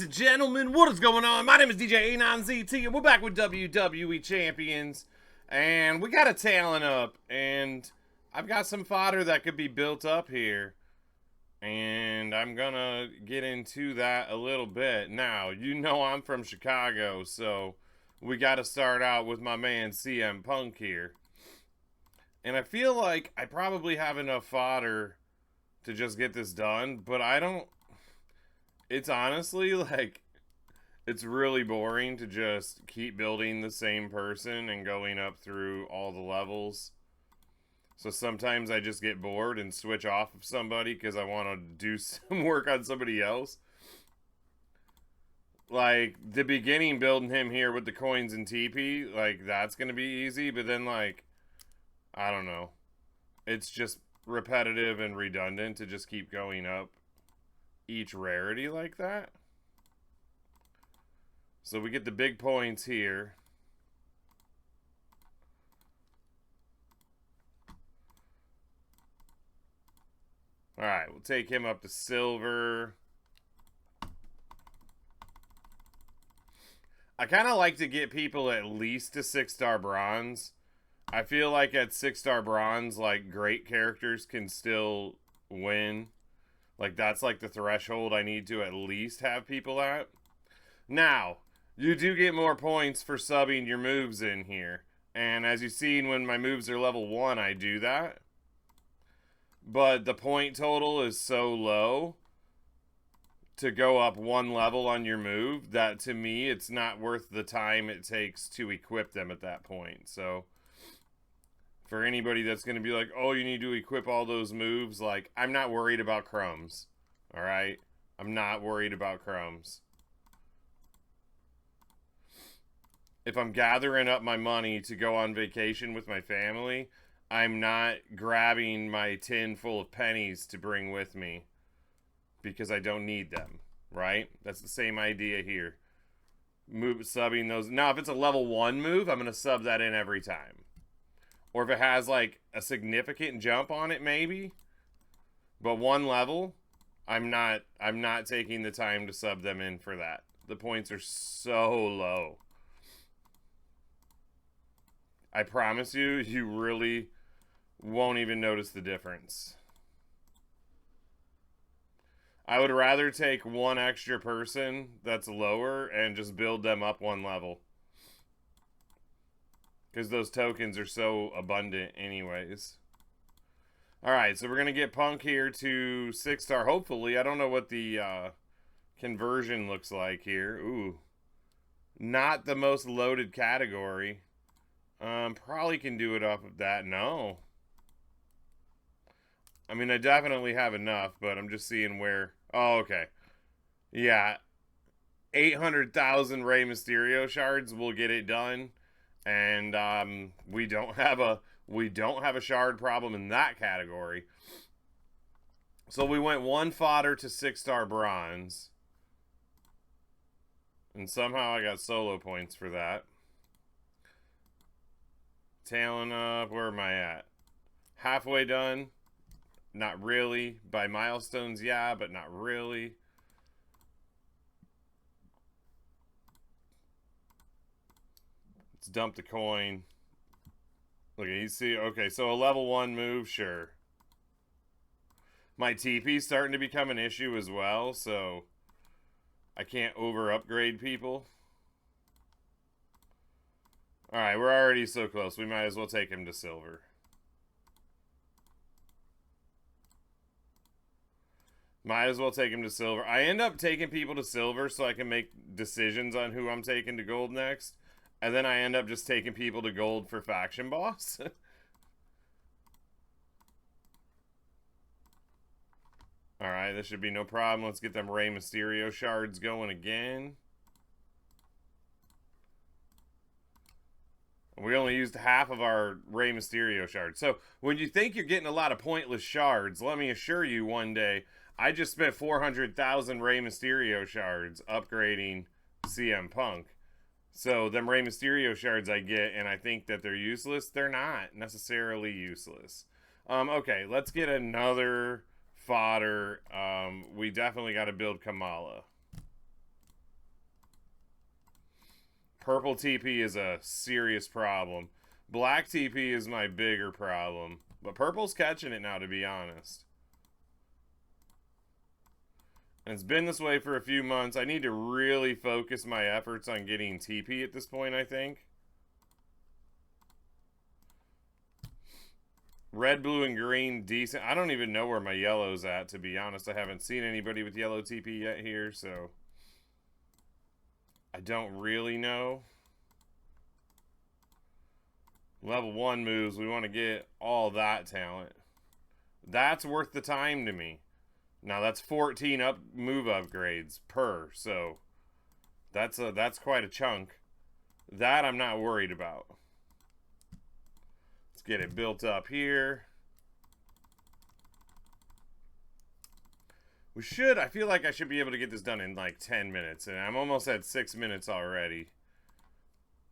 and gentlemen, what is going on? My name is djanonzt, and we're back with WWE Champions. And we got a talent up, and I've got some fodder that could be built up here. And I'm gonna get into that a little bit. Now, you know I'm from Chicago, so we gotta start out with my man CM Punk here. And I feel like I probably have enough fodder to just get this done, but I don't... It's honestly, like, it's really boring to just keep building the same person and going up through all the levels. So sometimes I just get bored and switch off of somebody because I want to do some work on somebody else. Like, the beginning building him here with the coins and TP, like, that's going to be easy. But then, like, I don't know. It's just repetitive and redundant to just keep going up each rarity like that. So we get the big points here. Alright, we'll take him up to silver. I kind of like to get people at least to 6-star bronze. I feel like at 6-star bronze, like, great characters can still win. Like, that's like the threshold I need to at least have people at. Now, you do get more points for subbing your moves in here. And as you've seen, when my moves are level 1, I do that. But the point total is so low to go up 1 level on your move that, to me, it's not worth the time it takes to equip them at that point. So for anybody that's going to be like, oh, you need to equip all those moves, like, I'm not worried about crumbs. Alright? I'm not worried about crumbs. If I'm gathering up my money to go on vacation with my family, I'm not grabbing my tin full of pennies to bring with me because I don't need them, right? That's the same idea here. Subbing those. Now, if it's a level 1 move, I'm going to sub that in every time. Or if it has, like, a significant jump on it, maybe. But 1 level, I'm not taking the time to sub them in for that. The points are so low. I promise you, you really won't even notice the difference. I would rather take 1 extra person that's lower and just build them up 1 level. Because those tokens are so abundant anyways. Alright, so we're going to get Punk here to 6-star, hopefully. I don't know what the conversion looks like here. Ooh. Not the most loaded category. Probably can do it off of that. No. I mean, I definitely have enough, but I'm just seeing where... Oh, okay. Yeah. 800,000 Rey Mysterio shards will get it done. And we don't have a shard problem in that category. So we went 1 fodder to 6-star bronze. And somehow I got solo points for that. Talent up, where am I at? Halfway done. Not really. By milestones, yeah, but not really. Let's dump the coin. Look, you see, okay, so a level 1 move, sure. My TP's starting to become an issue as well, so I can't over-upgrade people. Alright, we're already so close. We might as well take him to silver. Might as well take him to silver. I end up taking people to silver so I can make decisions on who I'm taking to gold next. And then I end up just taking people to gold for faction boss. Alright, this should be no problem. Let's get them Rey Mysterio shards going again. We only used half of our Rey Mysterio shards. So, when you think you're getting a lot of pointless shards, let me assure you one day, I just spent 400,000 Rey Mysterio shards upgrading CM Punk. So, them Rey Mysterio shards I get, and I think that they're useless, they're not necessarily useless. Okay, let's get another fodder. We definitely got to build Kamala. Purple TP is a serious problem. Black TP is my bigger problem. But purple's catching it now, to be honest. And it's been this way for a few months. I need to really focus my efforts on getting TP at this point, I think. Red, blue, and green, decent. I don't even know where my yellow's at, to be honest. I haven't seen anybody with yellow TP yet here, so I don't really know. Level 1 moves, we want to get all that talent. That's worth the time to me. Now that's 14 move upgrades per, so that's quite a chunk. That I'm not worried about. Let's get it built up here. I feel like I should be able to get this done in like 10 minutes, and I'm almost at 6 minutes already.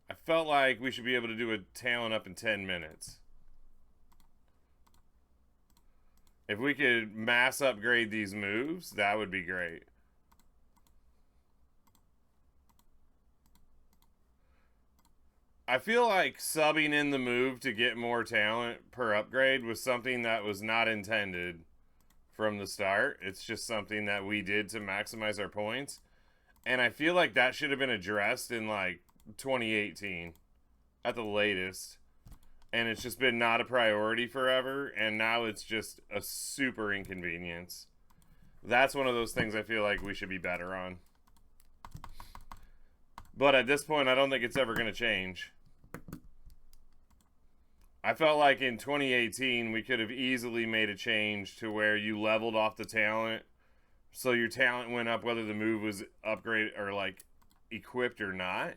I felt like we should be able to do a talent up in 10 minutes. If we could mass upgrade these moves, that would be great. I feel like subbing in the move to get more talent per upgrade was something that was not intended from the start. It's just something that we did to maximize our points. And I feel like that should have been addressed in like 2018 at the latest. And it's just been not a priority forever, and now it's just a super inconvenience. That's one of those things I feel like we should be better on. But at this point, I don't think it's ever going to change. I felt like in 2018, we could have easily made a change to where you leveled off the talent, so your talent went up whether the move was upgraded or like equipped or not.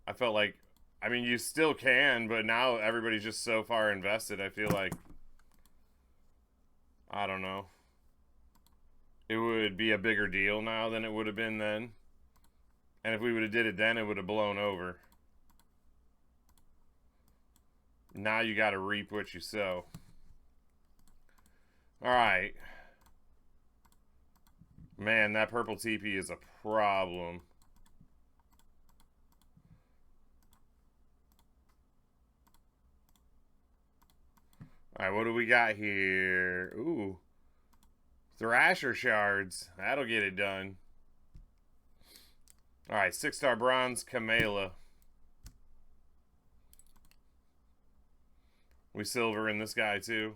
I felt like, I mean, you still can, but now everybody's just so far invested. I feel like, I don't know. It would be a bigger deal now than it would have been then. And if we would have did it then, it would have blown over. Now you got to reap what you sow. All right. Man, that purple TP is a problem. Alright, what do we got here? Ooh. Thrasher shards. That'll get it done. Alright, 6-star bronze, Kamala. We silver in this guy too.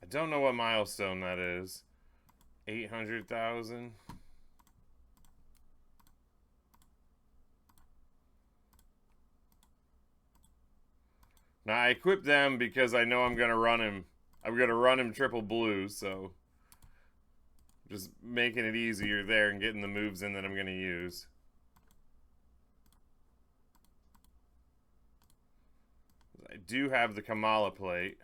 I don't know what milestone that is. 800,000. Now I equip them because I know I'm gonna run him. I'm gonna run him triple blue, so just making it easier there and getting the moves in that I'm gonna use. I do have the Kamala plate.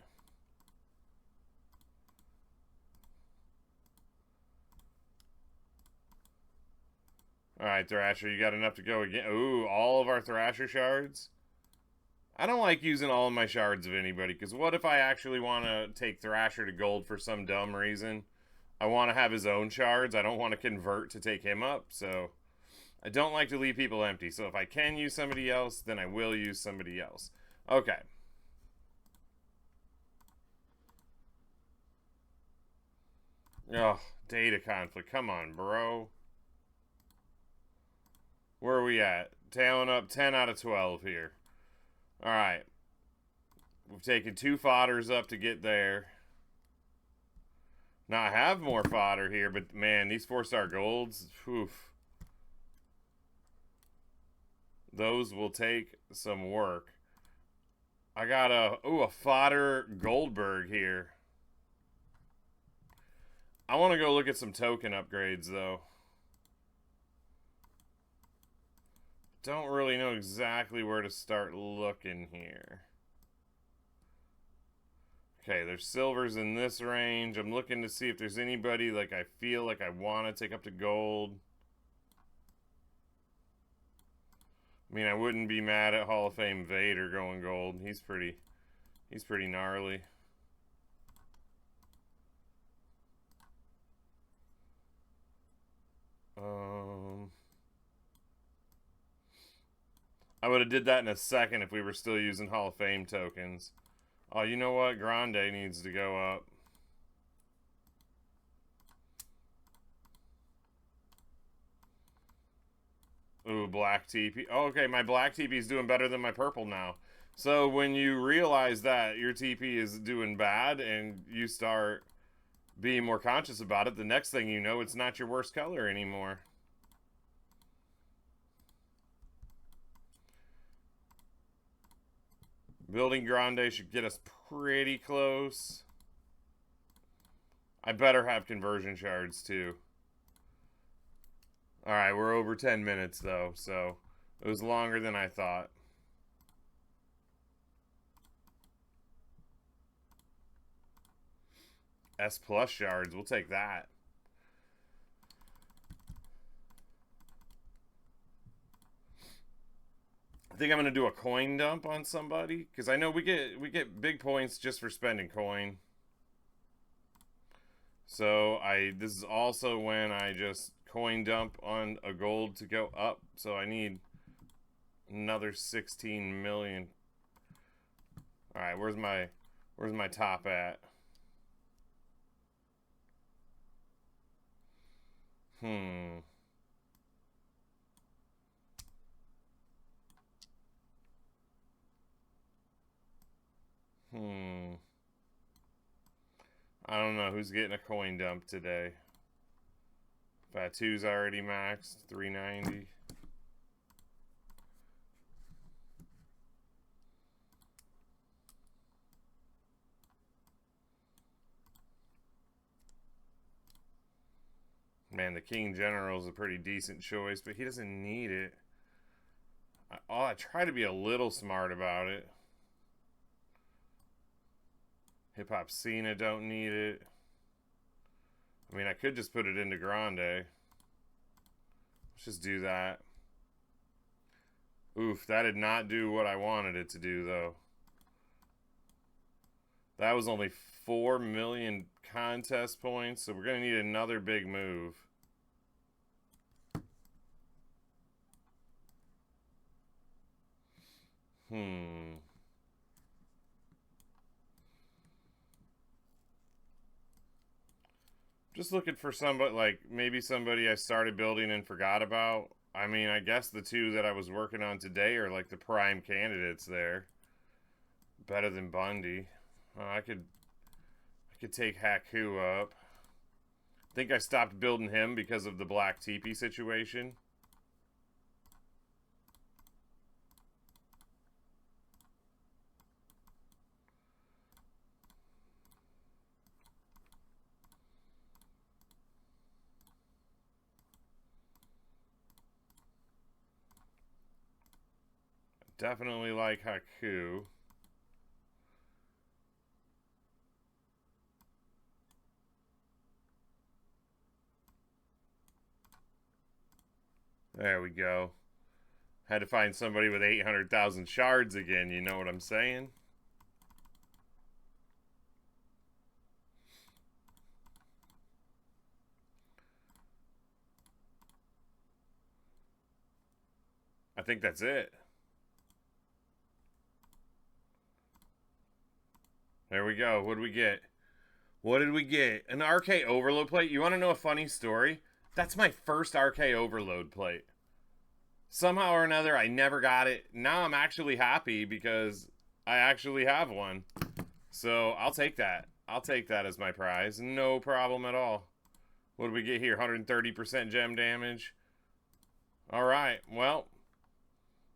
Alright, Thrasher, you got enough to go again. Ooh, all of our Thrasher shards? I don't like using all of my shards of anybody, because what if I actually want to take Thrasher to gold for some dumb reason? I want to have his own shards. I don't want to convert to take him up, so I don't like to leave people empty. So if I can use somebody else, then I will use somebody else. Okay. Oh, data conflict. Come on, bro. Where are we at? Talent up 10 out of 12 here. Alright. We've taken 2 fodders up to get there. Now I have more fodder here, but man, these 4-star golds, oof. Those will take some work. I got a fodder Goldberg here. I want to go look at some token upgrades though. Don't really know exactly where to start looking here. Okay, there's silvers in this range. I'm looking to see if there's anybody like I feel like I want to take up to gold. I mean, I wouldn't be mad at Hall of Fame Vader going gold. He's pretty He's pretty gnarly. I would have did that in a second if we were still using Hall of Fame tokens. Oh, you know what? Grande needs to go up. Ooh, black TP. Oh, okay, my black TP is doing better than my purple now. So when you realize that your TP is doing bad and you start being more conscious about it, the next thing you know, it's not your worst color anymore. Building Grande should get us pretty close. I better have conversion shards too. Alright, we're over 10 minutes though, so it was longer than I thought. S plus shards, we'll take that. I think I'm gonna do a coin dump on somebody because I know we get big points just for spending coin. So this is also when I just coin dump on a gold to go up. So I need another 16 million. All right, where's my top at? I don't know who's getting a coin dump today. Fatu's already maxed, 390. Man, the King General is a pretty decent choice, but he doesn't need it. I try to be a little smart about it. Hip Hop Cena don't need it. I mean, I could just put it into Grande. Let's just do that. Oof, that did not do what I wanted it to do, though. That was only 4 million contest points, so we're going to need another big move. Just looking for somebody, like, maybe somebody I started building and forgot about. I mean, I guess the two that I was working on today are, like, the prime candidates there. Better than Bundy. I could take Haku up. I think I stopped building him because of the black teepee situation. Definitely like Haku. There we go. Had to find somebody with 800,000 shards again, you know what I'm saying? I think that's it. There we go. What did we get? What did we get? An RK overload plate? You want to know a funny story? That's my first RK overload plate. Somehow or another, I never got it. Now I'm actually happy because I actually have one. So I'll take that. I'll take that as my prize. No problem at all. What do we get here? 130% gem damage. Alright, well,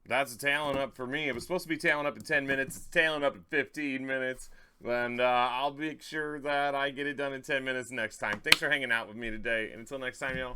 that's a talent up for me. It was supposed to be talent up in 10 minutes. It's talent up in 15 minutes. And I'll make sure that I get it done in 10 minutes next time. Thanks for hanging out with me today. And until next time, y'all.